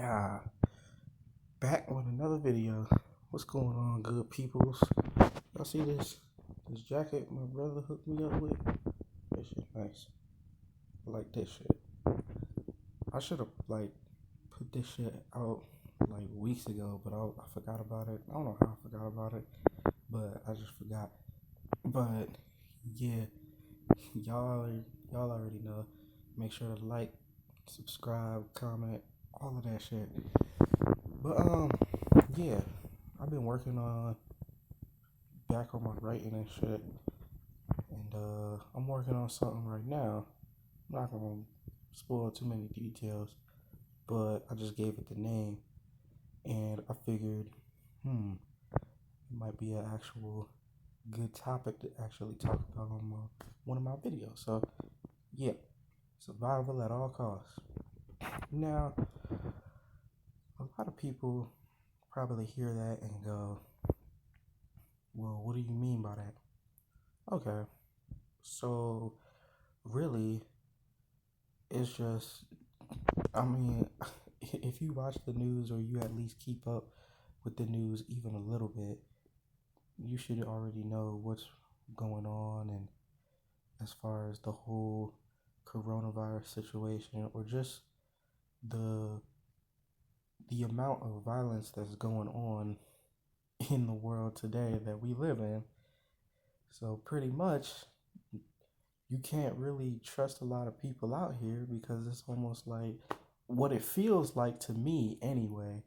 Ah, back with another video. What's going on, good peoples? Y'all see this jacket my brother hooked me up with? This shit nice. I like this shit. I should have put this shit out like weeks ago, but I forgot about it. I don't know how I forgot about it, but I just forgot. But yeah, y'all y'all already know. Make sure to like, subscribe, comment, all of that shit. But yeah, I've been working on back on my writing and shit. And I'm working on something right now. I'm not gonna spoil too many details, but I just gave it the name, and I figured, it might be an actual good topic to actually talk about on one of my videos. So yeah, survival at all costs. Now, a lot of people probably hear that and go, "Well, what do you mean by that?" Okay, so really, it's just I mean, if you watch the news or you at least keep up with the news even a little bit, you should already know what's going on and as far as the whole coronavirus situation or just the the amount of violence that's going on in the world today that we live in. So pretty much you can't really trust a lot of people out here because it's almost like what it feels like to me anyway.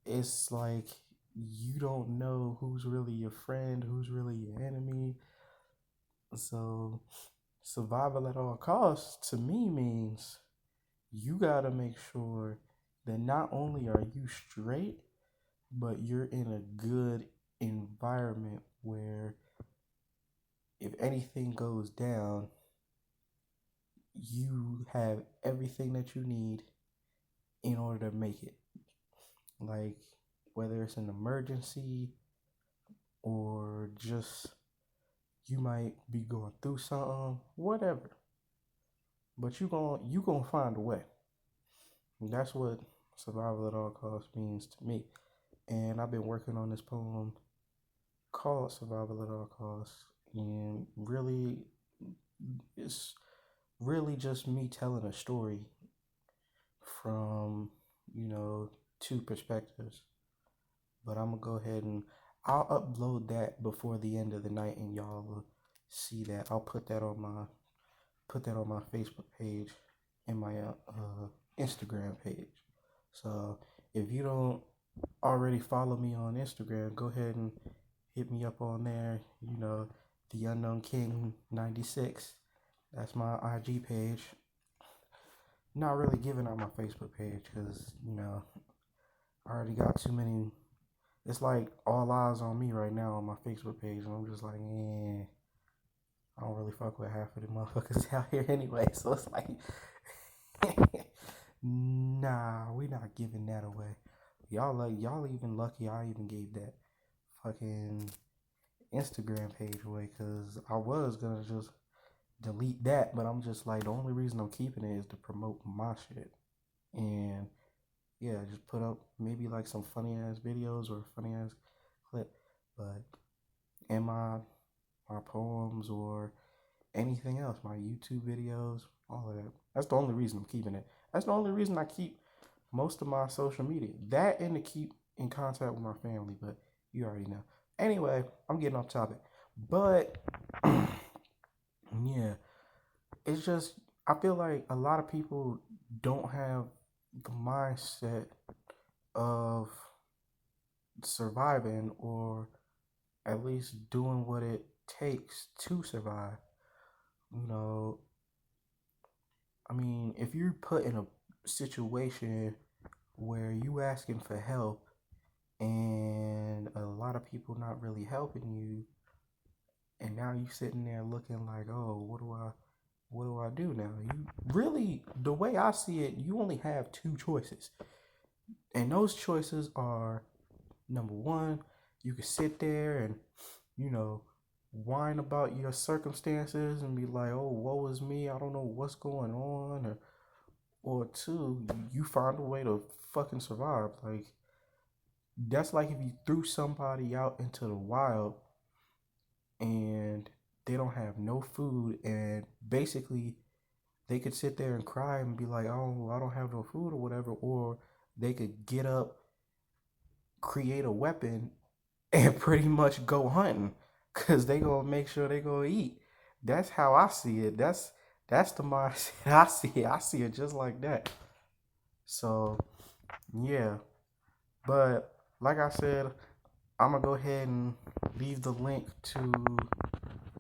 It's like you don't know who's really your friend, who's really your enemy. So survival at all costs to me means you gotta make sure that not only are you straight, but you're in a good environment where if anything goes down, you have everything that you need in order to make it. Like whether it's an emergency or just you might be going through something, whatever. But you gonna find a way. And that's what survival at all costs means to me. And I've been working on this poem called Survival at All Costs. And really it's really just me telling a story from, you know, two perspectives. But I'm gonna go ahead and I'll upload that before the end of the night and y'all will see that. I'll put that on my Facebook page and my Instagram page. So if you don't already follow me on Instagram, go ahead and hit me up on there. You know, the Unknown King 96. That's my IG page. Not really giving out my Facebook page because I already got too many. It's like all eyes on me right now on my Facebook page, and I'm just like, I don't really fuck with half of the motherfuckers out here anyway. So it's like, nah, we not giving that away. Y'all even lucky I even gave that fucking Instagram page away because I was gonna just delete that, but I'm just like the only reason I'm keeping it is to promote my shit and yeah, just put up maybe like some funny ass videos or funny ass clip, but in my poems or anything else, my YouTube videos, all of that. That's the only reason I'm keeping it. That's the only reason I keep most of my social media. That and to keep in contact with my family, but you already know. Anyway, I'm getting off topic. But yeah, it's just I feel like a lot of people don't have the mindset of surviving or at least doing what it takes to survive. You know, I mean, if you're put in a situation where you asking for help and a lot of people not really helping you, and now you sitting there looking like, oh, what do I do now? You really, the way I see it, you only have two choices, and those choices are number one, you can sit there and you know whine about your circumstances and be like, oh, woe is me, I don't know what's going on, or two, you find a way to fucking survive. Like, that's like if you threw somebody out into the wild and they don't have no food, and basically they could sit there and cry and be like, "Oh, I don't have no food" or whatever, or they could get up, create a weapon, and pretty much go hunting, cause they gonna make sure they gonna eat. That's how I see it. That's the mindset I see it. I see it just like that. So yeah, but like I said, I'm gonna go ahead and leave the link to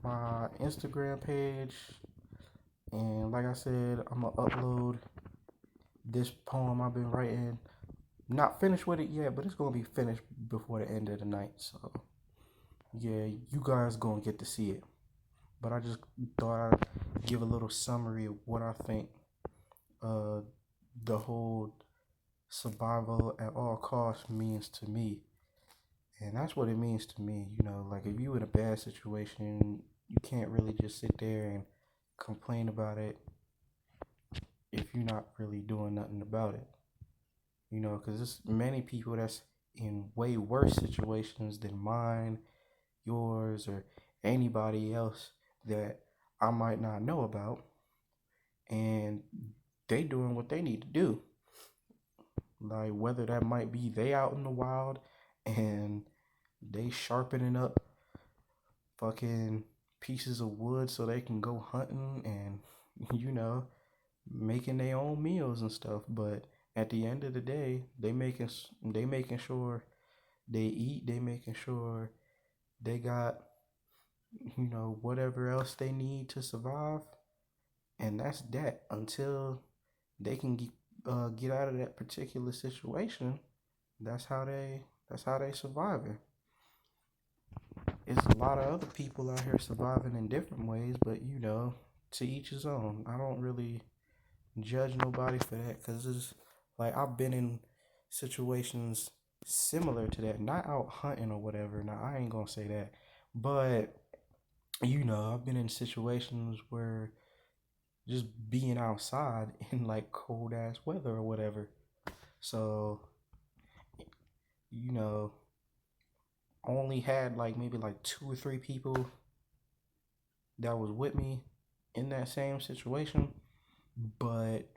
my Instagram page, and like I said, I'm gonna upload this poem I've been writing. Not finished with it yet, but it's gonna be finished before the end of the night. So yeah, you guys gonna get to see it. But I just thought I'd give a little summary of what I think uh, the whole survival at all costs means to me. And that's what it means to me. You know, like if you in a bad situation, you can't really just sit there and complain about it if you're not really doing nothing about it. You know, because there's many people that's in way worse situations than mine, yours, or anybody else that I might not know about, and they doing what they need to do. Like whether that might be they out in the wild and they sharpening up fucking pieces of wood so they can go hunting and you know making their own meals and stuff. But at the end of the day, they making sure they eat. They making sure they got whatever else they need to survive, and that's that until they can get out of that particular situation. That's how they surviving. It's a lot of other people out here surviving in different ways, but to each his own. I don't really judge nobody for that because it's like I've been in situations similar to that, not out hunting or whatever. Now I ain't gonna say that, but I've been in situations where just being outside in like cold ass weather or whatever. So, you know, only had like maybe like two or three people that was with me in that same situation. But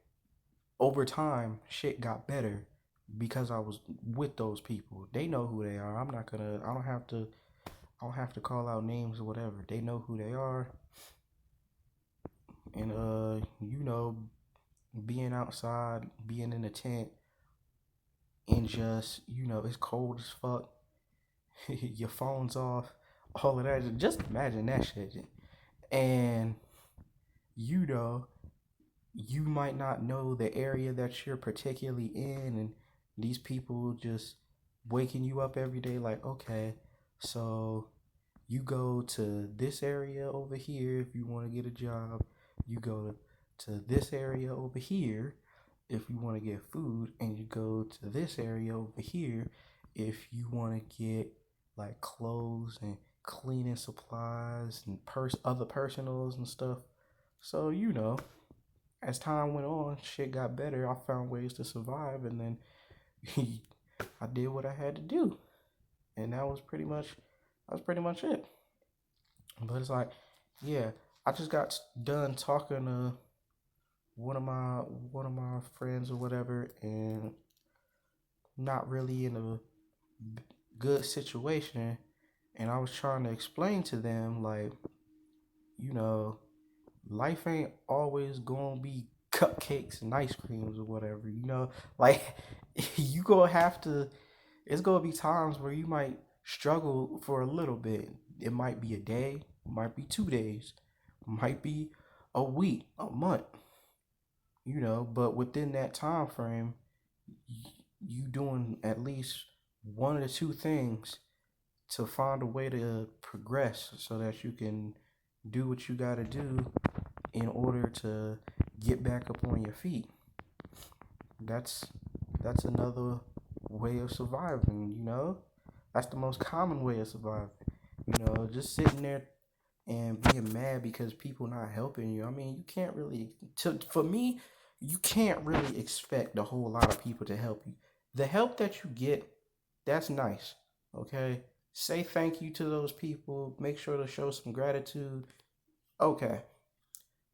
over time, shit got better because I was with those people. They know who they are. I don't have to call out names or whatever. They know who they are. And being outside, being in a tent, and just it's cold as fuck. Your phone's off, all of that. Just imagine that shit. And you know, you might not know the area that you're particularly in, and these people just waking you up every day, like, okay, so you go to this area over here if you want to get a job. You go to this area over here if you want to get food, and you go to this area over here if you want to get like clothes and cleaning supplies and other personals and stuff. So as time went on, shit got better. I found ways to survive, and then I did what I had to do, and that was pretty much it. But it's like, yeah, I just got done talking to one of my one of my friends or whatever, and not really in a good situation, and I was trying to explain to them like, you know, life ain't always gonna be cupcakes and ice creams or whatever. Like you gonna have to. It's gonna be times where you might struggle for a little bit. It might be a day, might be 2 days, might be a week, a month. But within that time frame, you doing at least one of the two things to find a way to progress so that you can do what you got to do in order to get back up on your feet. That's another way of surviving. That's the most common way of surviving. Just sitting there and being mad because people not helping you. I mean, you can't really. For me, you can't really expect a whole lot of people to help you. The help that you get, that's nice. Okay? Say thank you to those people. Make sure to show some gratitude. Okay.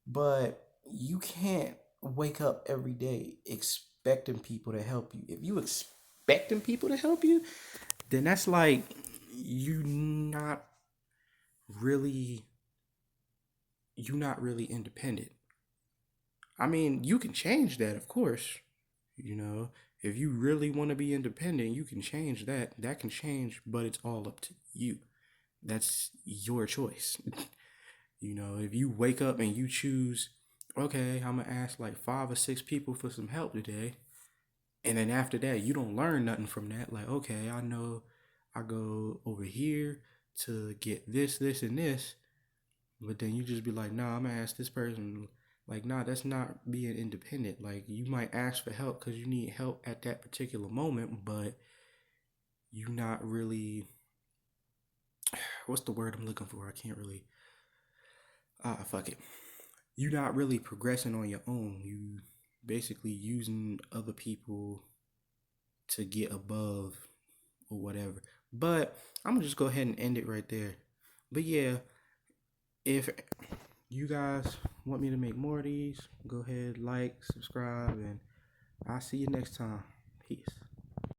But you can't wake up every day expecting people to help you. If you expecting people to help you, then that's like you not really you not really independent. I mean, you can change that, of course. You know, if you really want to be independent, you can change that. That can change, but it's all up to you. That's your choice. If you wake up and you choose, okay, I'm gonna ask like 5 or 6 people for some help today, and then after that, you don't learn nothing from that. Like, okay, I know I go over here to get this, this, and this, but then you just be like, nah, I'm gonna ask this person. Like, nah, that's not being independent. Like, you might ask for help because you need help at that particular moment, but you not really. What's the word I'm looking for? I can't really. Fuck it. You're not really progressing on your own. You basically using other people to get above or whatever. But I'm gonna just go ahead and end it right there. But yeah, if you guys want me to make more of these, go ahead, like, subscribe, and I'll see you next time. Peace.